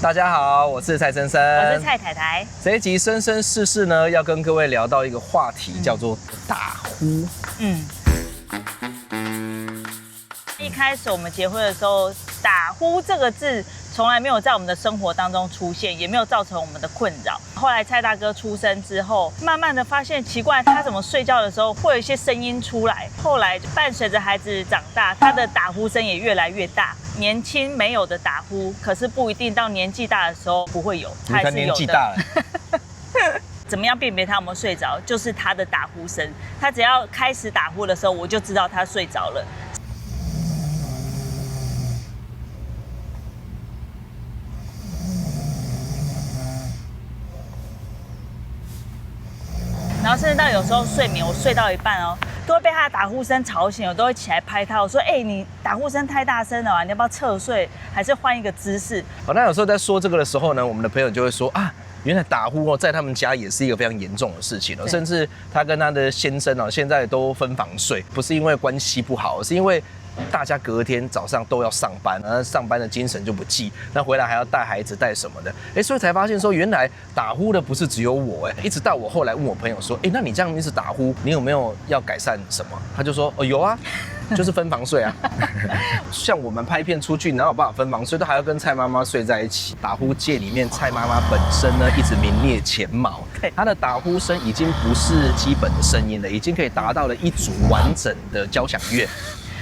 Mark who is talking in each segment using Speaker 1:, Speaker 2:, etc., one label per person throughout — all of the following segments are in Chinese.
Speaker 1: 大家好，我是蔡生生，
Speaker 2: 我是蔡太太。
Speaker 1: 这一集生生世世呢，要跟各位聊到一个话题，叫做打呼。
Speaker 2: 一开始我们结婚的时候，打呼这个字从来没有在我们的生活当中出现，也没有造成我们的困扰。后来蔡大哥出生之后，慢慢的发现奇怪，他怎么睡觉的时候会有一些声音出来。后来伴随着孩子长大，他的打呼声也越来越大。年轻没有的打呼，可是不一定到年纪大的时候不会有，他还是有的。
Speaker 1: 年纪大了。
Speaker 2: 怎么样辨别他有没有睡着？就是他的打呼声，他只要开始打呼的时候，我就知道他睡着了。然后甚至到有时候睡眠，我睡到一半哦，都会被他的打呼声吵醒，我都会起来拍他，我说：“你打呼声太大声了啊，你要不要侧睡，还是换一个姿势？”
Speaker 1: 好，那有时候在说这个的时候呢，我们的朋友就会说啊，原来打呼在他们家也是一个非常严重的事情甚至他跟他的先生现在都分房睡，不是因为关系不好，是因为大家隔天早上都要上班，然后上班的精神就不济，那回来还要带孩子带什么的，所以才发现说原来打呼的不是只有我，一直到我后来问我朋友说，那你这样一直打呼，你有没有要改善什么？他就说，有啊，就是分房睡啊。像我们拍片出去，哪有办法分房睡，都还要跟蔡妈妈睡在一起。打呼界里面，蔡妈妈本身呢一直名列前茅，她的打呼声已经不是基本的声音了，已经可以达到了一组完整的交响乐。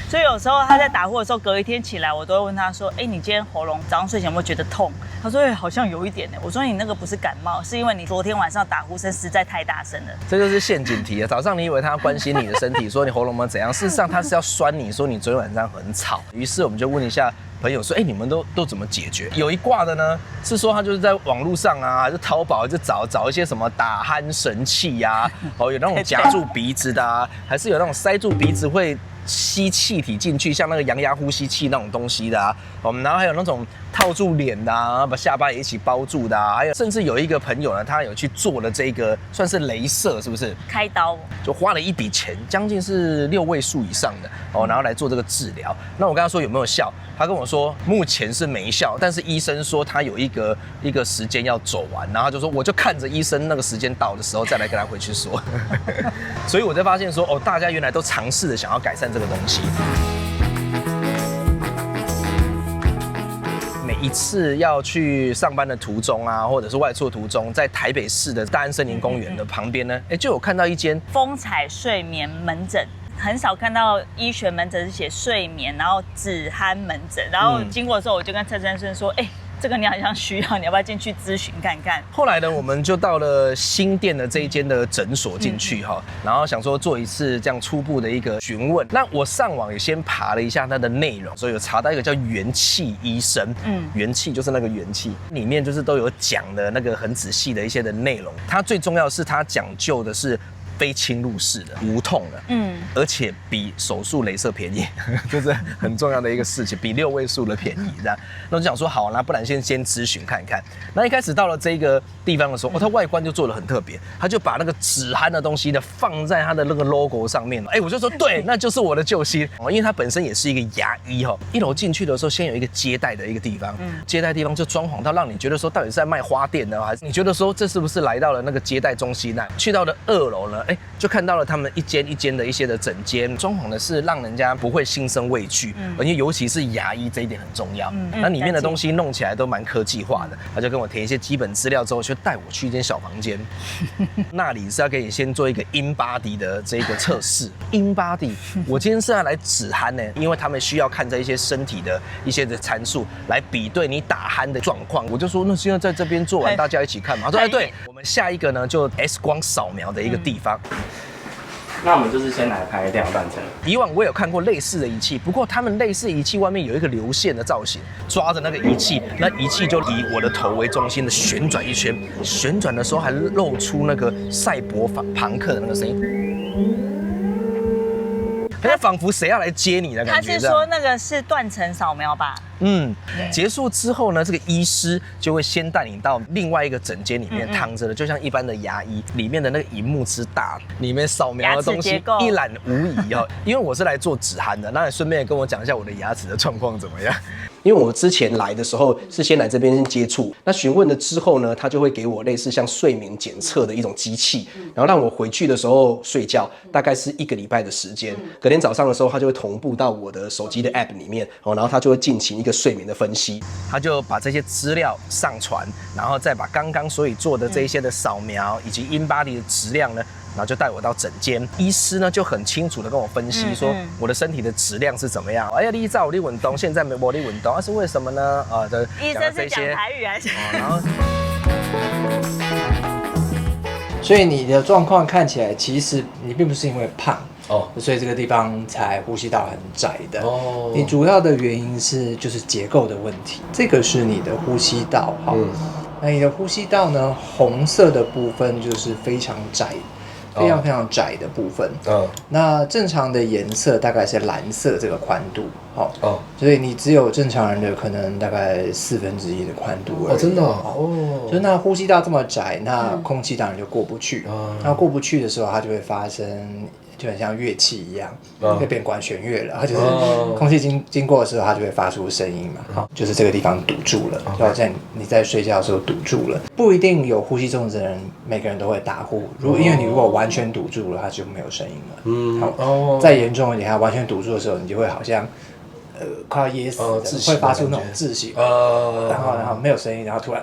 Speaker 2: 所以有时候他在打呼的时候，隔一天起来，我都会问他说：“你今天喉咙早上睡前有没有觉得痛？”他说：“好像有一点呢。”我说：“你那个不是感冒，是因为你昨天晚上打呼声实在太大声了。”这
Speaker 1: 就是陷阱题。早上你以为他要关心你的身体，说你喉咙怎样，事实上他是要酸你，说你昨天晚上很吵。于是我们就问一下朋友说：“你们都怎么解决？”有一挂的呢，是说他就是在网络上还是淘宝就找一些什么打鼾神器呀，有那种夹住鼻子的还是有那种塞住鼻子会吸气体进去，像那个羊牙呼吸器那种东西的然后还有那种套住脸的然后把下巴也一起包住的还有甚至有一个朋友呢，他有去做了这个算是雷射，是不是？
Speaker 2: 开刀
Speaker 1: 就花了一笔钱，将近是6位数以上的然后来做这个治疗。那我跟他说有没有效，他跟我说目前是没效，但是医生说他有一个时间要走完，然后他就说我就看着医生那个时间到的时候再来跟他回去说。所以我才发现说大家原来都尝试着想要改善这个东西。每一次要去上班的途中或者是外出的途中，在台北市的大安森林公园的旁边呢，就有看到一间
Speaker 2: 风采睡眠门诊。很少看到医学门诊是写睡眠，然后止鼾门诊。然后经过的时候，我就跟蔡先生说：“这个你好像需要，你要不要进去咨询看看？”后
Speaker 1: 来呢，我们就到了新店的这一间的诊所进去然后想说做一次这样初步的一个询问。那我上网也先爬了一下它的内容，所以有查到一个叫元气医生，元气就是那个元气，里面就是都有讲的那个很仔细的一些的内容。它最重要的是它讲究的是非侵入式的，无痛的，而且比手术雷射便宜，这是很重要的一个事情，比6位数的便宜这样。那我就想说好，那不然先咨询看看。那一开始到了这个地方的时候，它外观就做得很特别，他就把那个止鼾的东西呢放在它的那个 logo 上面。我就说对，那就是我的救星因为它本身也是一个牙医一楼进去的时候，先有一个接待的一个地方，接待地方就装潢到让你觉得说到底是在卖花店呢，还是你觉得说这是不是来到了那个接待中心呢？去到了2楼呢，就看到了他们一间一间的一些的诊间，装潢的是让人家不会心生畏惧，而且尤其是牙医这一点很重要。那里面的东西弄起来都蛮科技化的，他就跟我填一些基本资料之后，就带我去一间小房间，那里是要给你先做一个 InBody 的这个测试。InBody， 我今天是要来止鼾呢，因为他们需要看这一些身体的一些的参数来比对你打鼾的状况。我就说那现在在这边做完，大家一起看嘛。他说对，我们下一个呢就 X 光扫描的一个地方。
Speaker 3: 那我们就是先来拍量断层。
Speaker 1: 以往我有看过类似的仪器，不过他们类似仪器外面有一个流线的造型，抓着那个仪器，那仪器就以我的头为中心的旋转一圈，旋转的时候还露出那个赛博朋克的那个声音。他仿佛谁要来接你的感觉。
Speaker 2: 他是说那个是断层扫描吧？
Speaker 1: 结束之后呢，这个医师就会先带你到另外一个诊间里面躺着的，就像一般的牙医，里面的那个荧幕之大，里面扫描的东西一览无遗因为我是来做止鼾的，那你顺便跟我讲一下我的牙齿的状况怎么样？因为我之前来的时候是先来这边接触，那询问了之后呢，他就会给我类似像睡眠检测的一种机器，然后让我回去的时候睡觉，大概是1个礼拜的时间。隔天早上的时候，他就会同步到我的手机的 App 里面，然后他就会进行一个睡眠的分析，他就把这些资料上传，然后再把刚刚所以做的这一些的扫描以及 InBody 的质量呢。然后就带我到诊间，医师呢就很清楚的跟我分析说我的身体的质量是怎么样。哎呀，你照我的运动，现在没我的运动，那是为什么呢？
Speaker 2: 医生是讲台语还是？
Speaker 1: 然后，
Speaker 4: 所以你的状况看起来，其实你并不是因为胖
Speaker 1: 哦，
Speaker 4: 所以这个地方才呼吸道很窄的。
Speaker 1: 哦，
Speaker 4: 你主要的原因是就是结构的问题，这个是你的呼吸道。好，那你的呼吸道呢，红色的部分就是非常窄。非常非常窄的部分，那正常的颜色大概是蓝色这个宽度，所以你只有正常人的可能大概1/4的宽度而已。
Speaker 1: 真的
Speaker 4: 所以那呼吸道这么窄，那空气当然就过不去，那过不去的时候，它就会发生。就很像乐器一样，会变管弦乐了。它就是空气经过的时候，它就会发出声音嘛。好，就是这个地方堵住了，就好像你在睡觉的时候堵住了。不一定有呼吸中止的人，每个人都会打呼。因为你如果完全堵住了，它就没有声音了。好，再严重一点，它完全堵住的时候，你就会好像。快要噎死的，会发出那种窒息，然后没有声音，然后突然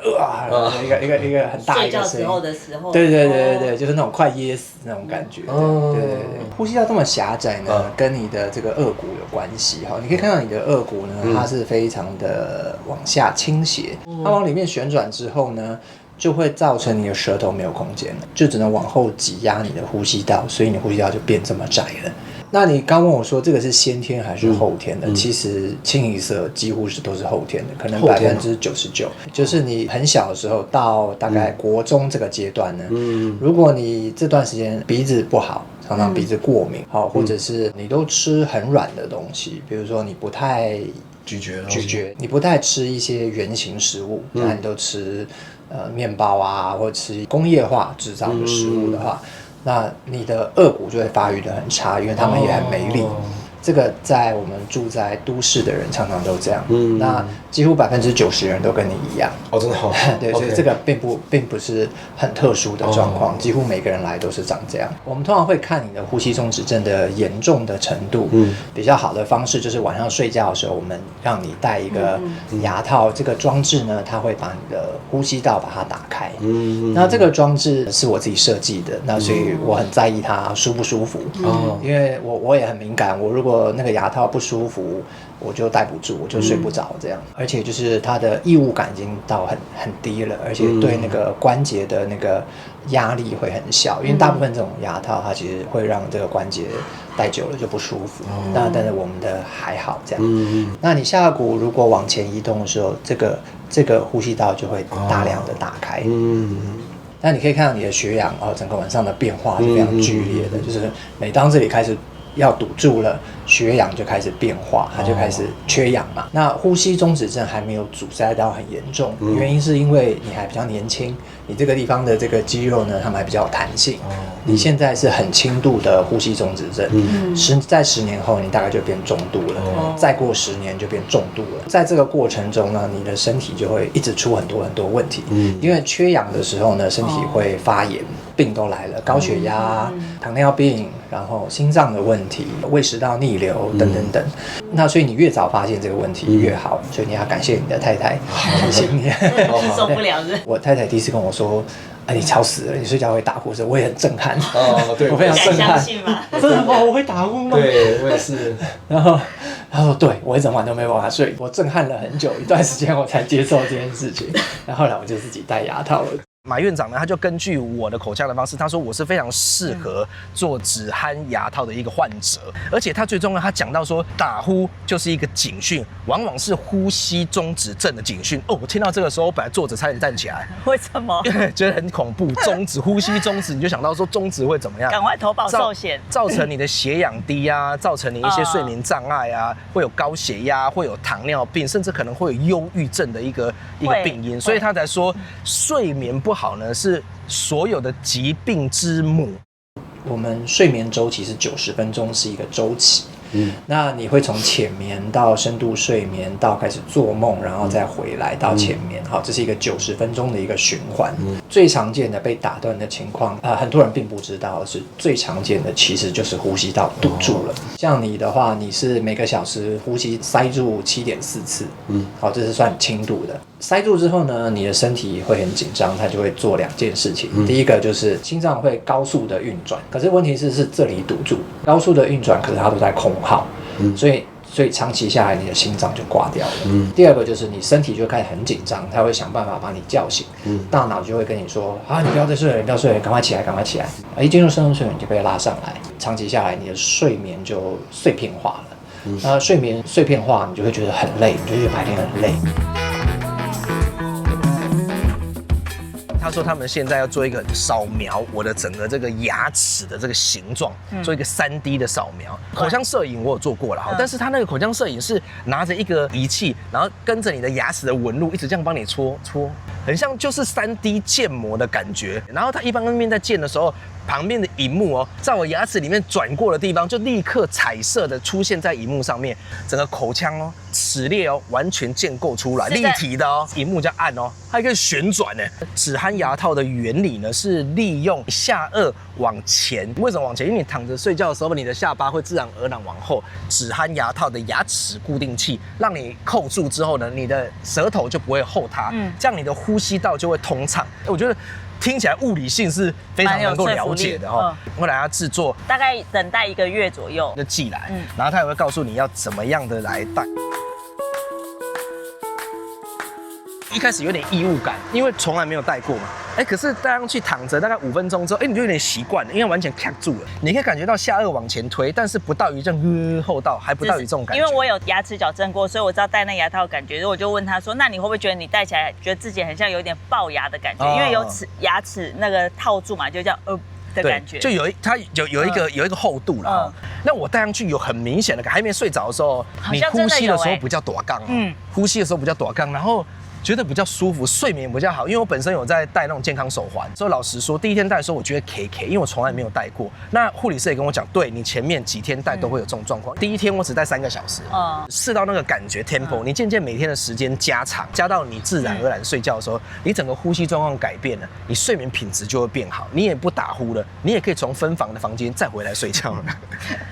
Speaker 4: 一个很大一个声音。睡觉
Speaker 2: 的时候，
Speaker 4: 对，就是那种快噎死那种感觉。对，呼吸道这么狭窄呢，跟你的这个腭骨有关系哈。你可以看到你的腭骨呢，它是非常的往下倾斜，它往里面旋转之后呢。就会造成你的舌头没有空间了，就只能往后挤压你的呼吸道，所以你呼吸道就变这么窄了。那你刚问我说这个是先天还是后天的？其实清一色几乎都是后天的，可能99%。就是你很小的时候到大概国中这个阶段呢，如果你这段时间鼻子不好，常常鼻子过敏，或者是你都吃很软的东西，比如说你不太咀嚼，你不太吃一些原型食物，那你都吃。面包啊，或者吃工业化制造的食物的话，那你的腭骨就会发育得很差，因为他们也很没力。这个在我们住在都市的人常常都这样，那几乎90%人都跟你一样。真的好。对，所以这个并不是很特殊的状况，几乎每个人来都是长这样。我们通常会看你的呼吸中止症的严重的程度，比较好的方式就是晚上睡觉的时候，我们让你戴一个牙套，这个装置呢，它会把你的呼吸道把它打开。那这个装置是我自己设计的，那所以我很在意它舒不舒服，因为我也很敏感，我如果那个牙套不舒服，我就戴不住，我就睡不着这样。而且就是它的异物感已经到很低了，而且对那个关节的那个压力会很小，因为大部分这种牙套它其实会让这个关节戴久了就不舒服。但是我们的还好这样。那你下颌骨如果往前移动的时候，这个呼吸道就会大量的打开。那你可以看到你的血氧整个晚上的变化是非常剧烈的，就是每当这里开始要堵住了，血氧就开始变化，它就开始缺氧嘛。那呼吸中止症还没有阻塞到很严重，原因是因为你还比较年轻，你这个地方的这个肌肉呢，它们还比较有弹性。你现在是很轻度的呼吸中止症，在10年后你大概就变中度了，再过10年就变重度了。在这个过程中呢，你的身体就会一直出很多问题，因为缺氧的时候呢，身体会发炎。病都来了，高血压、糖尿病，然后心脏的问题、胃食道逆流等等等。那所以你越早发现这个问题越好，所以你要感谢你的太太提醒你。
Speaker 2: 受不了是？
Speaker 4: 我太太第一次跟我说：“你吵死了，你睡觉会打呼。”我也很震撼。
Speaker 1: 对，
Speaker 4: 我非常震撼。
Speaker 2: 相信吗？
Speaker 4: 真的吗？我会打呼吗？
Speaker 1: 对，我也是。
Speaker 4: 然后他说：“对，我一整晚都没办法睡。”我震撼了很久，一段时间我才接受这件事情。然后后来我就自己戴牙套了。
Speaker 1: 马院长呢，他就根据我的口腔的方式，他说我是非常适合做止鼾牙套的一个患者，而且他最重要，他讲到说打呼就是一个警讯，往往是呼吸中止症的警讯。我听到这个时候，我本来坐着差点站起来，
Speaker 2: 为什么？
Speaker 1: 因为觉得很恐怖，呼吸中止，你就想到说中止会怎么样？
Speaker 2: 赶快投保寿险，
Speaker 1: 造成你的血氧低啊，造成你一些睡眠障碍啊，会有高血压，会有糖尿病，甚至可能会有忧郁症的一个病因，所以他才说睡眠不好呢是所有的疾病之母。
Speaker 4: 我们睡眠周期是90分钟是一个周期，那你会从浅眠到深度睡眠，到开始做梦，然后再回来到浅眠，好，这是一个90分钟的一个循环。最常见的被打断的情况，很多人并不知道，是最常见的其实就是呼吸道堵住了。像你的话，你是每个小时呼吸塞住7.4次，好，这是算轻度的。塞住之后呢，你的身体会很紧张，它就会做2件事情。第一个就是心脏会高速的运转，可是问题是这里堵住，高速的运转，可是它都在空耗，所以长期下来你的心脏就挂掉了。第二个就是你身体就开始很紧张，它会想办法把你叫醒，大脑就会跟你说啊，你不要再睡了，你不要睡了，赶快起来，赶快起来。一进入深度睡眠你就被拉上来，长期下来你的睡眠就碎片化了。那睡眠碎片化，你就会觉得很累，你就会觉得白天很累。
Speaker 1: 他说他们现在要做一个扫描我的整个这个牙齿的这个形状，做一个3D 的扫描。口腔摄影我有做过了哈，但是他那个口腔摄影是拿着一个仪器，然后跟着你的牙齿的纹路一直这样帮你搓，很像就是3D 建模的感觉。然后他一般面在建的时候，旁边的荧幕哦，在我牙齿里面转过的地方，就立刻彩色的出现在荧幕上面，整个口腔哦、齿列哦，完全建构出来，立体的哦，荧幕这样按哦，它还可以旋转呢。止鼾牙套的原理呢，是利用下颚往前。为什么往前？因为你躺着睡觉的时候，你的下巴会自然而然往后。止鼾牙套的牙齿固定器，让你扣住之后呢，你的舌头就不会后塌，这样你的呼吸道就会通畅。我觉得听起来物理性是非常能够了解的哈。后来他制作，
Speaker 2: 大概等待1个月左右
Speaker 1: 就寄来，然后他也会告诉你要怎么样的来戴。一开始有点异物感，因为从来没有戴过嘛。可是戴上去躺着大概5分钟之后，你就有点习惯了，因为完全卡住了。你可以感觉到下颚往前推，但是不到于这样后道，还不到于这种感觉。
Speaker 2: 因为我有牙齿矫正过，所以我知道戴那牙套的感觉。我就问他说：“那你会不会觉得你戴起来，觉得自己很像有点龅牙的感觉？因为有牙齿那个套住嘛，就叫的感觉，
Speaker 1: 就它有一个厚度了。那我戴上去有很明显的感觉，还没睡着的时候，你呼吸的时候比较短杠，呼吸的时候比较短杠，然后觉得比较舒服，睡眠比较好。因为我本身有在戴那种健康手环，所以老实说，第一天戴的时候我觉得 KK， 因为我从来没有戴过。那护理师也跟我讲，对你前面几天戴都会有这种状况。第一天我只戴3个小时，试到那个感觉 tempo， 你渐渐每天的时间加长，加到你自然而然睡觉的时候，你整个呼吸状况改变了，你睡眠品质就会变好，你也不打呼了，你也可以从分房的房间再回来睡觉了。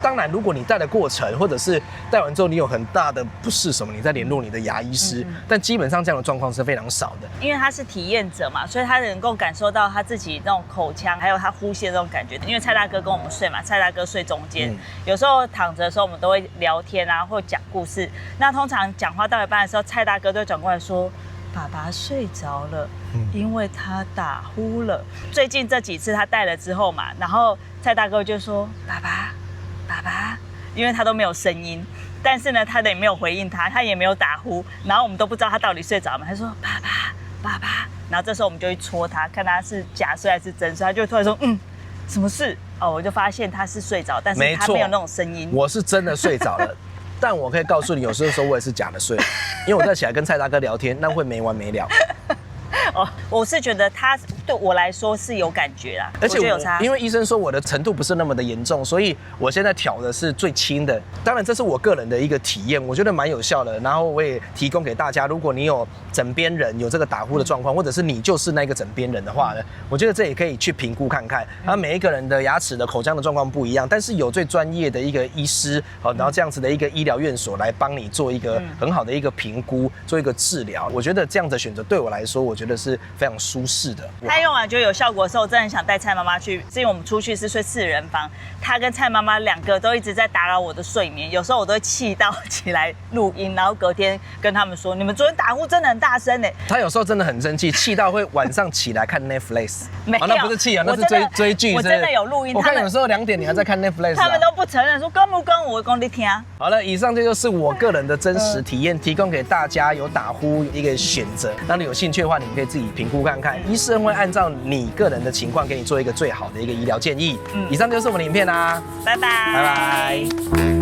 Speaker 1: 当然，如果你戴的过程，或者是戴完之后你有很大的不适什么，你再联络你的牙医师。但基本上这样的状况是非常少的，
Speaker 2: 因为他是体验者嘛，所以他能够感受到他自己那种口腔，还有他呼吸的那种感觉。因为蔡大哥跟我们睡嘛，蔡大哥睡中间，有时候躺着的时候我们都会聊天啊，或讲故事。那通常讲话到一半的时候，蔡大哥都会转过来说：“爸爸睡着了，因为他打呼了。”最近这几次他戴了之后嘛，然后蔡大哥就说：“爸爸，爸爸。”因为他都没有声音。但是呢，他也没有回应他，他也没有打呼，然后我们都不知道他到底睡着了。他说：“爸爸，爸爸。”然后这时候我们就去戳他，看他是假睡还是真睡。他就突然说：“什么事？”我就发现他是睡着，但是他没有那种声音。
Speaker 1: 我是真的睡着了，但我可以告诉你，有时候我也是假的睡，因为我在起来跟蔡大哥聊天，那会没完没了。
Speaker 2: 我是觉得他对我来说是有感觉啦，
Speaker 1: 而且
Speaker 2: 有差，
Speaker 1: 因为医生说我的程度不是那么的严重，所以我现在调的是最轻的。当然这是我个人的一个体验，我觉得蛮有效的。然后我也提供给大家，如果你有枕边人有这个打呼的状况，或者是你就是那个枕边人的话呢，我觉得这也可以去评估看看。每一个人的牙齿的口腔的状况不一样，但是有最专业的一个医师，然后这样子的一个医疗院所来帮你做一个很好的一个评估，做一个治疗。我觉得这样的选择对我来说，我觉得是非常舒适的。
Speaker 2: 他用完就有效果的时候，我真的很想带蔡妈妈去，是因为我们出去是睡4人房，他跟蔡妈妈2个都一直在打扰我的睡眠，有时候我都会气到起来录音，然后隔天跟他们说，你们昨天打呼真的很大声哎。
Speaker 1: 他有时候真的很生气，气到会晚上起来看 Netflix。
Speaker 2: 没有，
Speaker 1: 那不是气啊，那是追剧。
Speaker 2: 我真的有录音。
Speaker 1: 我看有时候2点你还在看 Netflix。
Speaker 2: 他们都不承认，说跟不跟我讲你听。
Speaker 1: 好了，以上这就是我个人的真实体验，提供给大家有打呼一个选择。那你有兴趣的话，你们可以自己评估看看，医生会按照你个人的情况给你做一个最好的一个医疗建议。以上就是我们的影片啦，
Speaker 2: 拜拜，
Speaker 1: 拜拜。